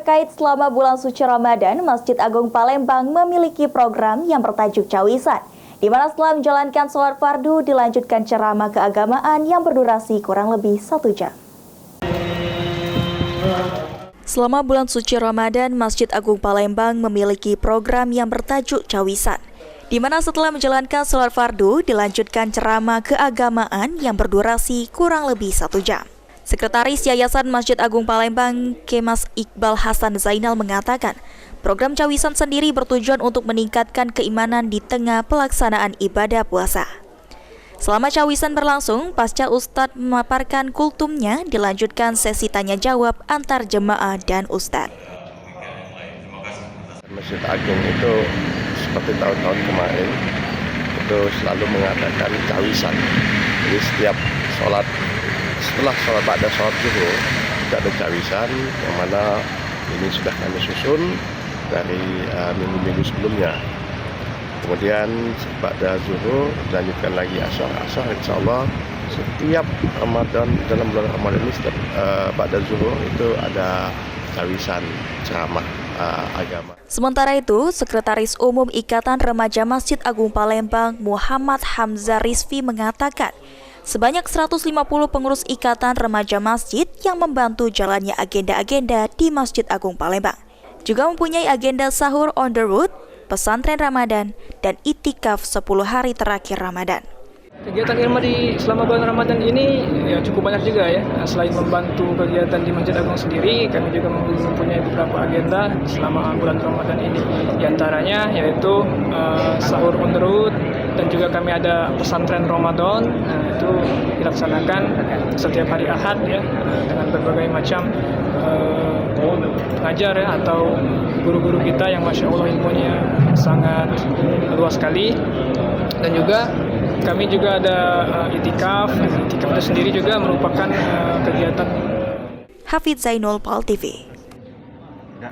terkait selama bulan suci Ramadan, Masjid Agung Palembang memiliki program yang bertajuk Cawisan, di mana setelah menjalankan sholat fardu dilanjutkan ceramah keagamaan yang berdurasi kurang lebih 1 jam. Selama bulan suci Ramadan, Masjid Agung Palembang memiliki program yang bertajuk Cawisan, di mana setelah menjalankan sholat fardu dilanjutkan ceramah keagamaan yang berdurasi kurang lebih 1 jam. Sekretaris Yayasan Masjid Agung Palembang, Kemas Iqbal Hasan Zainal mengatakan, program Cawisan sendiri bertujuan untuk meningkatkan keimanan di tengah pelaksanaan ibadah puasa. Selama Cawisan berlangsung, pasca Ustadz memaparkan kultumnya, dilanjutkan sesi tanya-jawab antar jemaah dan Ustadz. Masjid Agung itu seperti tahun-tahun kemarin, itu selalu mengadakan Cawisan. Jadi setiap setelah pada sholat zuhur kita ada Cawisan, yang mana ini sudah kami susun dari minggu-minggu sebelumnya. Kemudian pada zuhur dilanjutkan lagi asar insya Allah setiap Ramadan, dalam bulan Ramadan ini setiap pada zuhur itu ada Cawisan ceramah agama. Sementara itu, Sekretaris Umum Ikatan Remaja Masjid Agung Palembang Muhammad Hamzah Rizvi mengatakan, sebanyak 150 pengurus Ikatan Remaja Masjid yang membantu jalannya agenda-agenda di Masjid Agung Palembang. Juga mempunyai agenda sahur on the road, pesantren Ramadan, dan itikaf 10 hari terakhir Ramadan. Kegiatan Irma selama bulan Ramadan ini ya cukup banyak juga ya. Selain membantu kegiatan di Masjid Agung sendiri, kami juga mempunyai beberapa agenda selama bulan Ramadan ini. Di antaranya yaitu sahur on the road, dan juga kami ada pesantren Ramadan. Itu dilaksanakan setiap hari Ahad ya, dengan berbagai macam pengajar ya, atau guru-guru kita yang Masya Allah ilmunya sangat luas sekali. Dan juga kami juga ada itikaf. Itikaf itu sendiri juga merupakan kegiatan. Hafidz Zainul, PAL TV.